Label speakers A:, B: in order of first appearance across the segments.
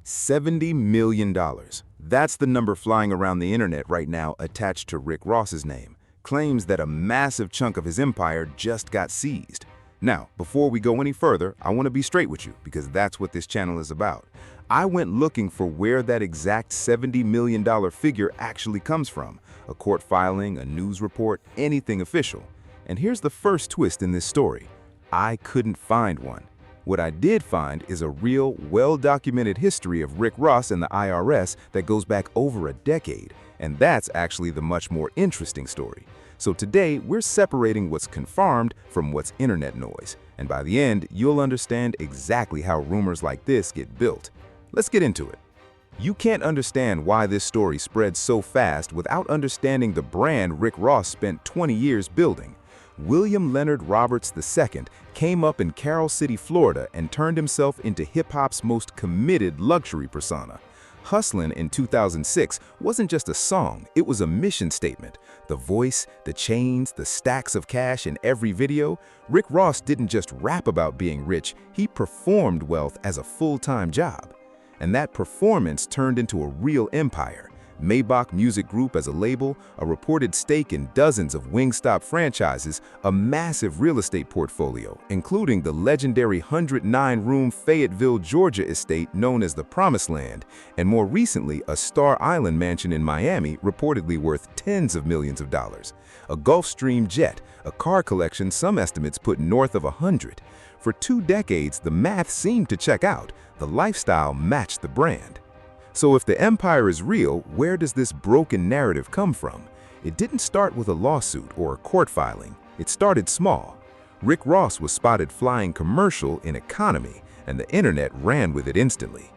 A: $70 million. That's the number flying around the internet right now attached to Rick Ross's name. Claims that a massive chunk of his empire just got seized. Now, before we go any further, I want to be straight with you because that's what this channel is about. I went looking for where that exact $70 million figure actually comes from. A court filing, a news report, anything official. And here's the first twist in this story. I couldn't find one. What I did find is a real, well-documented history of Rick Ross and the IRS that goes back over a decade. And that's actually the much more interesting story. So today, we're separating what's confirmed from what's internet noise. And by the end, you'll understand exactly how rumors like this get built. Let's get into it. You can't understand why this story spread so fast without understanding the brand Rick Ross spent 20 years building. William Leonard Roberts II came up in Carol City, Florida, and turned himself into hip-hop's most committed luxury persona. Hustlin' in 2006 wasn't just a song, it was a mission statement. The voice, the chains, the stacks of cash in every video. Rick Ross didn't just rap about being rich, he performed wealth as a full-time job. And that performance turned into a real empire. Maybach Music Group as a label, a reported stake in dozens of Wingstop franchises, a massive real estate portfolio, including the legendary 109-room Fayetteville, Georgia estate known as the Promised Land, and more recently a Star Island mansion in Miami reportedly worth tens of millions of dollars. A Gulfstream jet, a car collection some estimates put north of 100. For 2 decades, the math seemed to check out. The lifestyle matched the brand. So if the empire is real, where does this broken narrative come from? It didn't start with a lawsuit or a court filing. It started small. Rick Ross was spotted flying commercial in economy, and the internet ran with it instantly.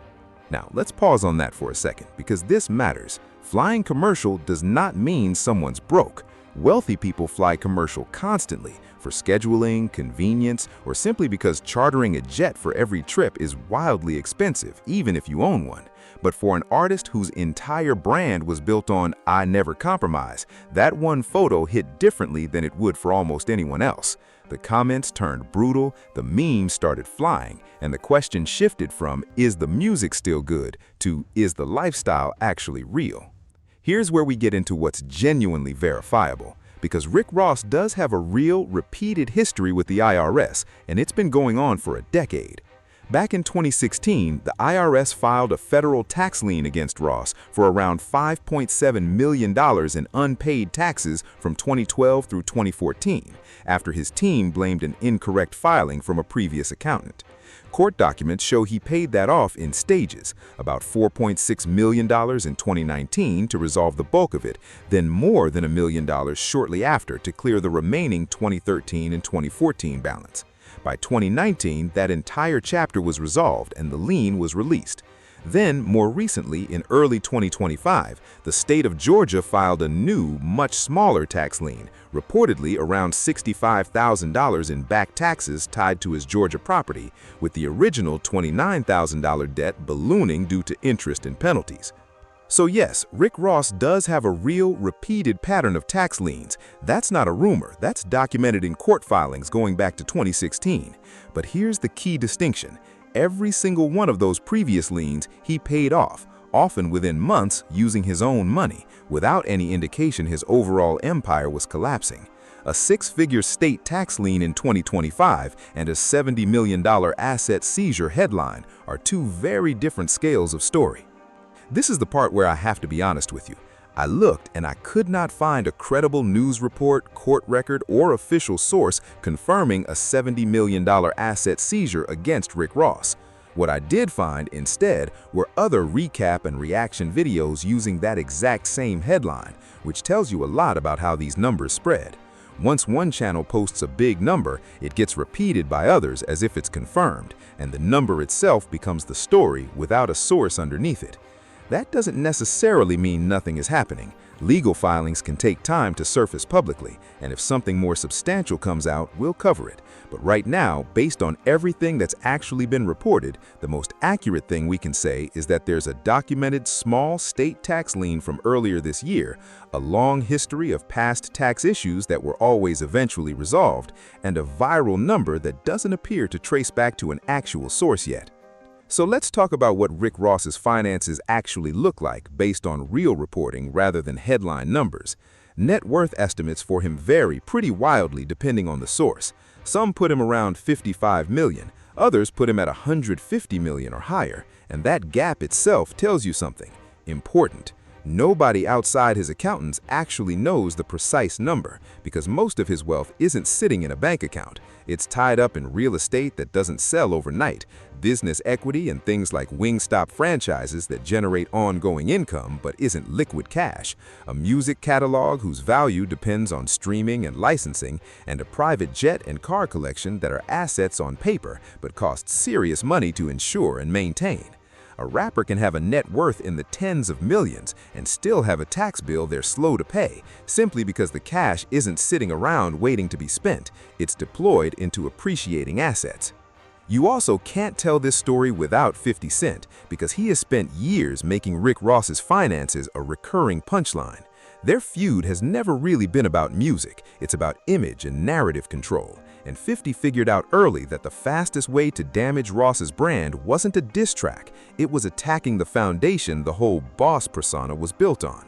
A: Now, let's pause on that for a second, because this matters. Flying commercial does not mean someone's broke. Wealthy people fly commercial constantly for scheduling, convenience, or simply because chartering a jet for every trip is wildly expensive, even if you own one. But for an artist whose entire brand was built on "I never compromise," that one photo hit differently than it would for almost anyone else. The comments turned brutal, the memes started flying, and the question shifted from "Is the music still good?" to "Is the lifestyle actually real?" Here's where we get into what's genuinely verifiable. Because Rick Ross does have a real, repeated history with the IRS, and it's been going on for a decade. Back in 2016, the IRS filed a federal tax lien against Ross for around $5.7 million in unpaid taxes from 2012 through 2014, after his team blamed an incorrect filing from a previous accountant. Court documents show he paid that off in stages, about $4.6 million in 2019 to resolve the bulk of it, then more than $1 million shortly after to clear the remaining 2013 and 2014 balance. By 2019, that entire chapter was resolved and the lien was released. Then, more recently, in early 2025, the state of Georgia filed a new, much smaller tax lien, reportedly around $65,000 in back taxes tied to his Georgia property, with the original $29,000 debt ballooning due to interest and penalties. So yes, Rick Ross does have a real, repeated pattern of tax liens. That's not a rumor, that's documented in court filings going back to 2016. But here's the key distinction. Every single one of those previous liens he paid off, often within months using his own money, without any indication his overall empire was collapsing. A 6-figure state tax lien in 2025 and a $70 million asset seizure headline are two very different scales of story. This is the part where I have to be honest with you. I looked and I could not find a credible news report, court record, or official source confirming a $70 million asset seizure against Rick Ross. What I did find instead were other recap and reaction videos using that exact same headline, which tells you a lot about how these numbers spread. Once one channel posts a big number, it gets repeated by others as if it's confirmed, and the number itself becomes the story without a source underneath it. That doesn't necessarily mean nothing is happening. Legal filings can take time to surface publicly, and if something more substantial comes out, we'll cover it. But right now, based on everything that's actually been reported, the most accurate thing we can say is that there's a documented small state tax lien from earlier this year, a long history of past tax issues that were always eventually resolved, and a viral number that doesn't appear to trace back to an actual source yet. So let's talk about what Rick Ross's finances actually look like based on real reporting rather than headline numbers. Net worth estimates for him vary pretty wildly depending on the source. Some put him around 55 million, others put him at 150 million or higher, and that gap itself tells you something important. Nobody outside his accountants actually knows the precise number because most of his wealth isn't sitting in a bank account. It's tied up in real estate that doesn't sell overnight, business equity, and things like Wingstop franchises that generate ongoing income but isn't liquid cash, a music catalog whose value depends on streaming and licensing, and a private jet and car collection that are assets on paper but cost serious money to insure and maintain. A rapper can have a net worth in the tens of millions and still have a tax bill they're slow to pay, simply because the cash isn't sitting around waiting to be spent, it's deployed into appreciating assets. You also can't tell this story without 50 Cent, because he has spent years making Rick Ross's finances a recurring punchline. Their feud has never really been about music, it's about image and narrative control. And 50 figured out early that the fastest way to damage Ross's brand wasn't a diss track, it was attacking the foundation the whole boss persona was built on.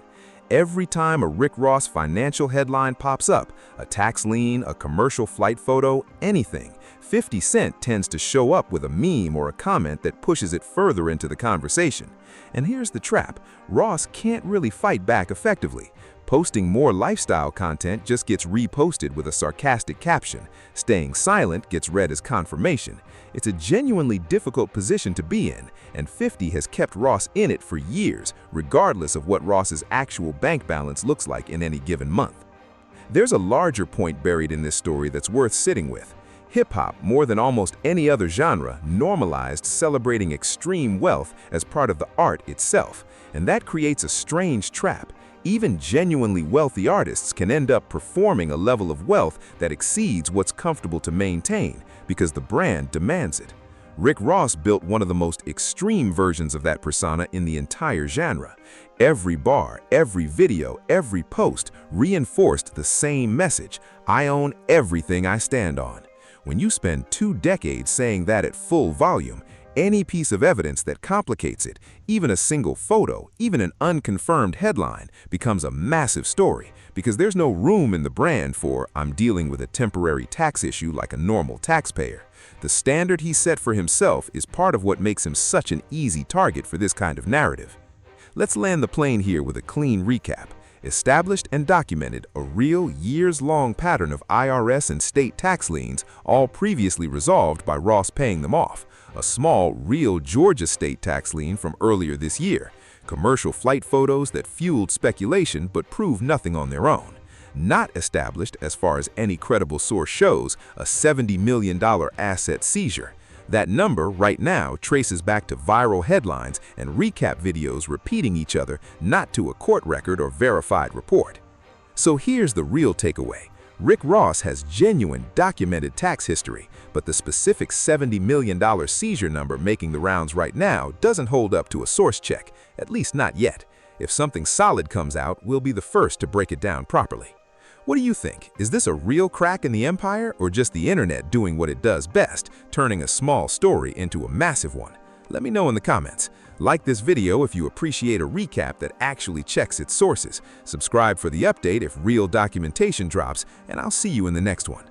A: Every time a Rick Ross financial headline pops up, a tax lien, a commercial flight photo, anything, 50 Cent tends to show up with a meme or a comment that pushes it further into the conversation. And here's the trap, Ross can't really fight back effectively. Posting more lifestyle content just gets reposted with a sarcastic caption. Staying silent gets read as confirmation. It's a genuinely difficult position to be in, and 50 has kept Ross in it for years, regardless of what Ross's actual bank balance looks like in any given month. There's a larger point buried in this story that's worth sitting with. Hip-hop, more than almost any other genre, normalized celebrating extreme wealth as part of the art itself, and that creates a strange trap. Even genuinely wealthy artists can end up performing a level of wealth that exceeds what's comfortable to maintain because the brand demands it. Rick Ross built one of the most extreme versions of that persona in the entire genre. Every bar, every video, every post reinforced the same message: I own everything I stand on. When you spend 2 decades saying that at full volume, any piece of evidence that complicates it, even a single photo, even an unconfirmed headline, becomes a massive story because there's no room in the brand for "I'm dealing with a temporary tax issue like a normal taxpayer." The standard he set for himself is part of what makes him such an easy target for this kind of narrative. Let's land the plane here with a clean recap. Established and documented a real years-long pattern of IRS and state tax liens, all previously resolved by Ross paying them off. A small, real Georgia state tax lien from earlier this year. Commercial flight photos that fueled speculation but proved nothing on their own. Not established, as far as any credible source shows, a $70 million asset seizure. That number, right now, traces back to viral headlines and recap videos repeating each other, not to a court record or verified report. So here's the real takeaway. Rick Ross has genuine, documented tax history, but the specific $70 million seizure number making the rounds right now doesn't hold up to a source check, at least not yet. If something solid comes out, we'll be the first to break it down properly. What do you think? Is this a real crack in the empire, or just the internet doing what it does best, turning a small story into a massive one? Let me know in the comments. Like this video if you appreciate a recap that actually checks its sources. Subscribe for the update if real documentation drops, and I'll see you in the next one.